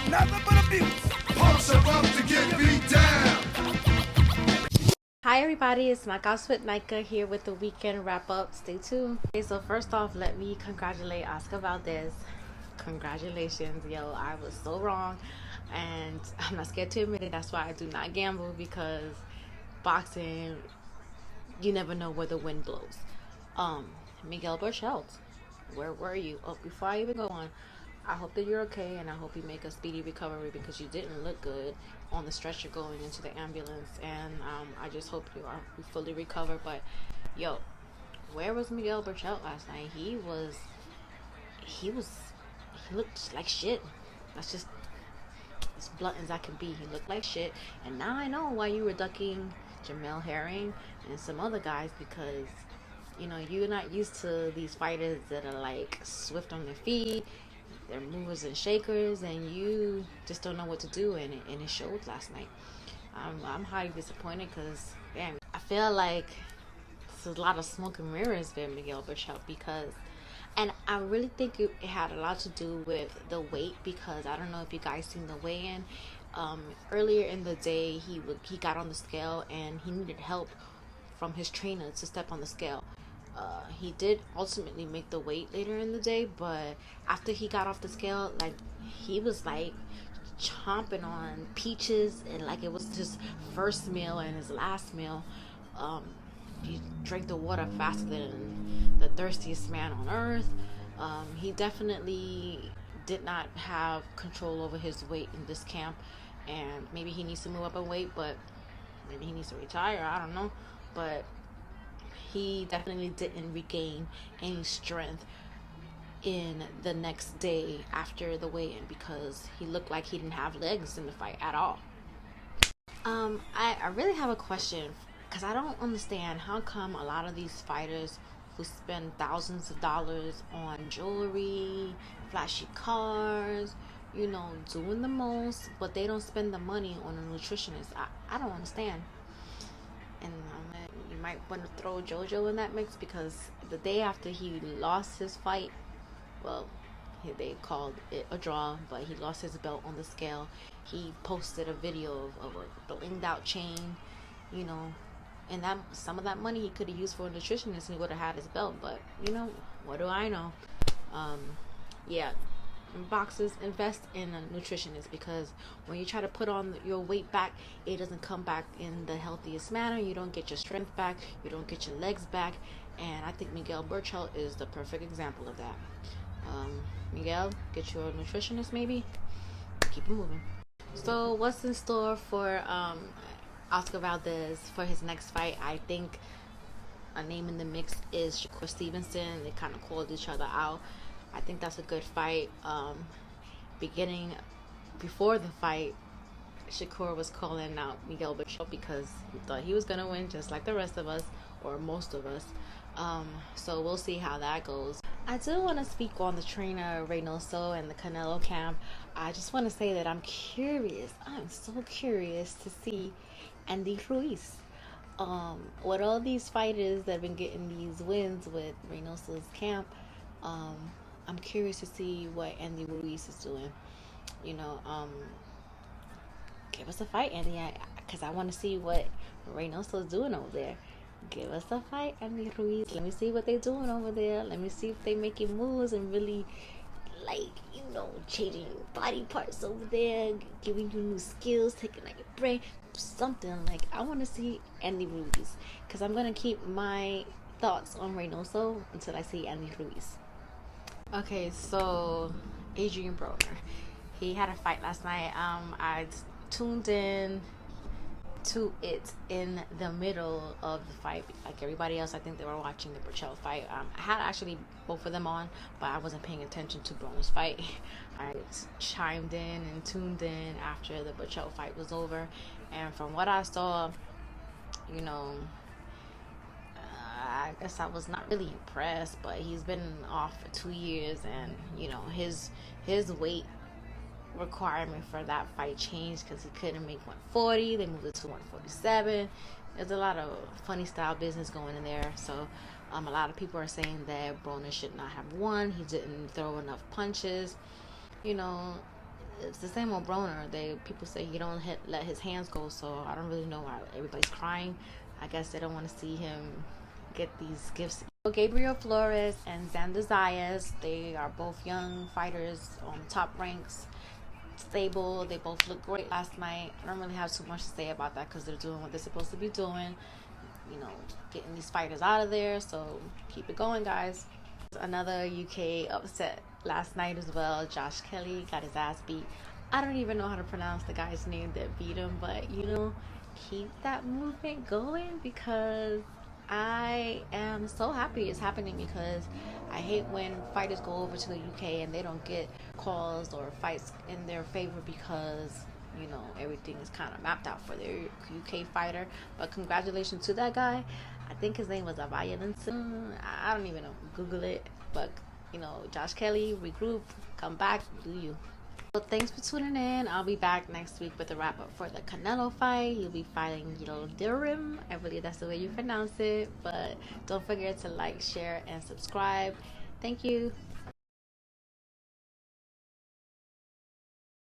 nothing but abuse. Pumps are up to get beat down. Hi everybody, it's Knockouts with Nika here with the weekend wrap up. Stay tuned. Okay, so first off, let me congratulate Oscar Valdez. Congratulations, yo, I was so wrong, and I'm not scared to admit it. That's why I do not gamble, because boxing, you never know where the wind blows. Miguel Berchelt, where were you? Oh, before I even go on, I hope that you're okay, and I hope you make a speedy recovery, because you didn't look good on the stretcher going into the ambulance, and I just hope you are fully recovered. But yo, where was Miguel Berchelt last night? He looked like shit. That's just as blunt as I can be. He looked like shit, and now I know why you were ducking Jamel Herring and some other guys, because you're not used to these fighters that are like swift on their feet. They're movers and shakers, and you just don't know what to do, and it showed last night. I'm highly disappointed, because damn, I feel like there's a lot of smoke and mirrors with Miguel Berchelt, and I really think it had a lot to do with the weight, because I don't know if you guys seen the weigh-in. Earlier in the day, he got on the scale, and he needed help from his trainer to step on the scale. He did ultimately make the weight later in the day, but after he got off the scale, like, he was like chomping on peaches, and like it was his first meal and his last meal. He drank the water faster than the thirstiest man on earth. He definitely did not have control over his weight in this camp, and maybe he needs to move up in weight, but maybe he needs to retire, I don't know. But he definitely didn't regain any strength in the next day after the weigh-in, because he looked like he didn't have legs in the fight at all. I really have a question, because I don't understand how come a lot of these fighters who spend thousands of dollars on jewelry, flashy cars, doing the most, but they don't spend the money on a nutritionist. I don't understand. And you might want to throw JoJo in that mix, because the day after he lost his fight, well, they called it a draw, but he lost his belt on the scale. He posted a video of a blinged out chain, and that some of that money he could have used for a nutritionist, and he would have had his belt. But what do I know? Yeah, boxers, invest in a nutritionist, because when you try to put on your weight back, it doesn't come back in the healthiest manner. You don't get your strength back, you don't get your legs back, and I think Miguel Berchelt is the perfect example of that. Miguel, get your nutritionist, maybe. Keep it moving. So what's in store for Oscar Valdez for his next fight? I think a name in the mix is Shakur Stevenson. They kind of called each other out. I think that's a good fight. Before the fight, Shakur was calling out Miguel Berchelt because he thought he was going to win, just like the rest of us, or most of us. So we'll see how that goes. I do want to speak on the trainer Reynoso and the Canelo camp. I just want to say that I'm curious. I'm so curious to see Andy Ruiz. With all these fighters that have been getting these wins with Reynoso's camp, I'm curious to see what Andy Ruiz is doing. Give us a fight, Andy, because I want to see what Reynoso's doing over there. Give us a fight, Andy Ruiz. Let me see what they're doing over there. Let me see if they're making moves and really, changing body parts over there, giving you new skills, taking out your brain, something. I want to see Andy Ruiz, because I'm going to keep my thoughts on Reynoso until I see Andy Ruiz. Okay, so Adrian Broner, he had a fight last night. I tuned in to it in the middle of the fight, like everybody else. I think they were watching the Berchelt fight. I had actually both of them on, but I wasn't paying attention to Broner's fight. I chimed in and tuned in after the Berchelt fight was over, and from what I saw, I guess I was not really impressed. But he's been off for 2 years, and his weight requirement for that fight changed, because he couldn't make 140. They moved it to 147. There's a lot of funny style business going in there. So a lot of people are saying that Broner should not have won. He didn't throw enough punches. it's the same old Broner. People say he don't let his hands go, so I don't really know why everybody's crying. I guess they don't want to see him get these gifts. Gabriel Flores and Xander Zayas, they are both young fighters on top ranks, stable. They both look great last night. I don't really have too much to say about that because they're doing what they're supposed to be doing, you know, getting these fighters out of there. So keep it going, guys. Another UK upset last night as well. Josh Kelly got his ass beat. I don't even know how to pronounce the guy's name that beat him, but you know, keep that movement going because I am so happy it's happening, because I hate when fighters go over to the UK and they don't get calls or fights in their favor because, you know, everything is kind of mapped out for their UK fighter. But congratulations to that guy. I think his name was Avayalinson. I don't even know. Google it. But, you know, Josh Kelly, regroup, come back, do you. So thanks for tuning in. I'll be back next week with a wrap up for the Canelo fight. He'll be fighting Yildirim. I believe that's the way you pronounce it. But don't forget to like, share, and subscribe. Thank you.